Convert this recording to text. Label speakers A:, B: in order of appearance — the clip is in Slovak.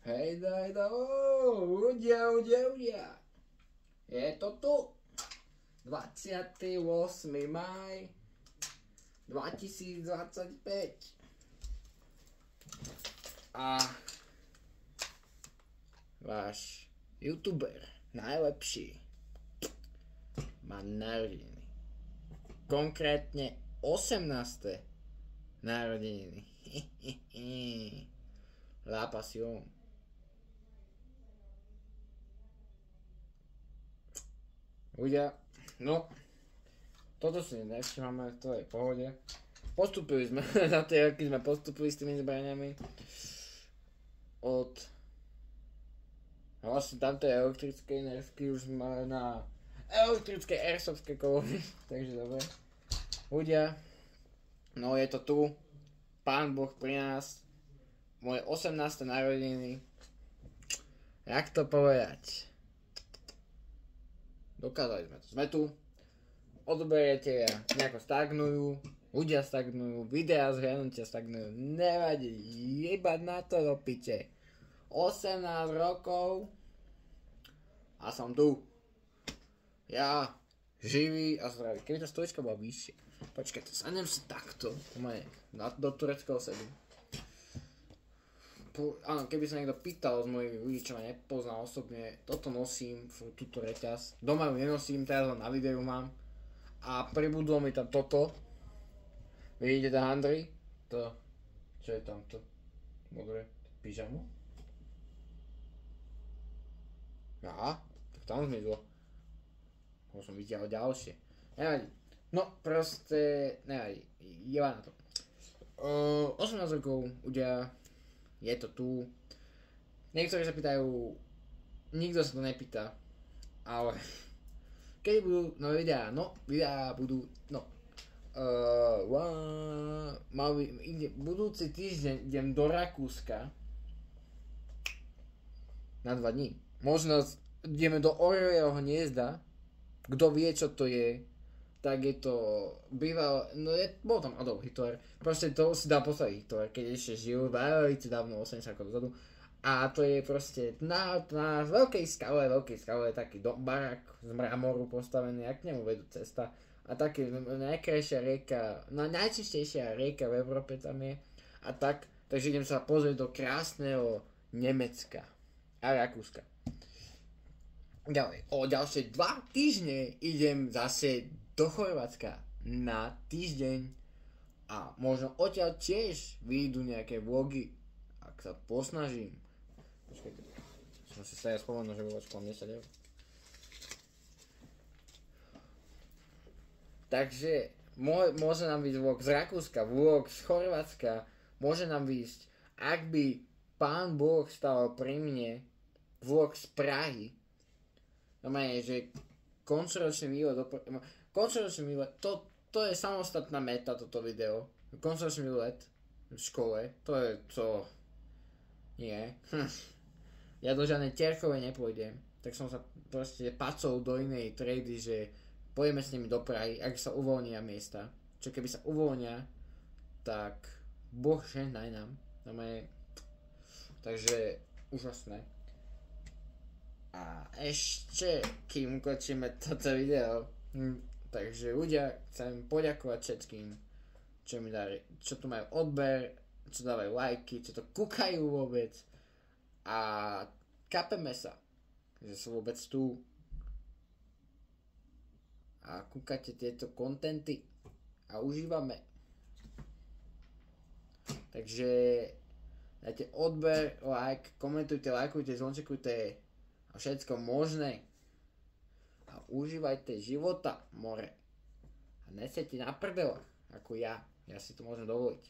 A: Hejda, ľudia. Je to tu. 28. maj 2025. A váš youtuber najlepší má narodeniny. Konkrétne 18. narodeniny. La pasión. Ľudia, no, toto si nevšímame, to je v pohode. Postupili sme, za tie roky sme postupili s tými zbraniami. Od vlastne tamtej elektrickej nervky už sme na elektrické airsoftské kolóny, takže dobre. Ľudia, no je to tu, Pán Boh pri nás, moje 18. narodeniny. Jak to povedať? Dokázali sme to. Sme tu, odberiete a nejako stagnujú, ľudia stagnujú, videá z hranutia stagnujú, nevadí, jebať na to do piče. 18 rokov a som tu. Ja, živý a zdravý. Keby tá stolička bola vyššia. Počkajte, sadnem si takto, do tureckého sedu. Áno, keby sa niekto pýtal z mojich ľudí, čo ma nepozná osobne, toto nosím, túto reťaz. Doma ju nenosím, teraz len na videu mám. A pribudlo mi tam toto. Vidíte tam handry? To, čo je tam to? Dobre, pyžamo? Aha, tak tam zmizlo. Už som vytiahol ďalšie. Nevadí. No, proste, nevadí. Jeba na to. 18 rokov, ľudia. Je to tu. Niektorí sa pýtajú, nikto sa to nepýta, ale keď budú nové videá, videá budú, budúci týždeň idem do Rakúska na 2 dní. Možno ideme do Orejového hniezda, kto vie čo to je, tak je to býval, bol tam Adolf Hitler, proste to si dá postaviť Hitler, keď ešte žil veľmi dávno, 80 rokov dozadu. A to je proste na veľkej skale, taký barák z mramoru postavený, a k nemu vedú cesta. A taký najkrajšia rieka, najčistejšia rieka v Európe tam je. A takže idem sa pozrieť do krásneho Nemecka a Rakúska. Ďalej, o ďalšie 2 týždne idem zase do Chorvátska na týždeň a možno odtiaľ tiež vyjdú nejaké vlogy, ak sa posnažím. Počkajte, som si sa ja spomenul, že vôbec po mne sa deje. Takže môže nám vyjsť vlog z Rakúska, vlog z Chorvátska, môže nám vyjsť, ak by Pán Boh stál pri mne, vlog z Prahy. Znamená, že koncoročný výlet, to je samostatná meta, toto video. Koncoročný výlet v škole, to je to... Nie. Ja do žiadnej Terchovej nepôjdem. Tak som sa proste pacol do inej triedy, že pôjdeme s nimi do Prahy, ak sa uvoľnia miesta. Čo keby sa uvoľnia, tak Boh žehnaj nám. Takže úžasné. A ešte, kým ukončíme toto video, takže ľudia, chcem poďakovať všetkým, čo tu majú odber, čo dávajú lajky, čo to kúkajú vôbec a kapeme sa, že sú vôbec tu a kúkate tieto kontenty a užívame. Takže dajte odber, like, komentujte, lajkujte, zvončekujte a všetko možné. A užívajte života, more. A nesete na prdelách, ako ja. Ja si to môžem dovoliť.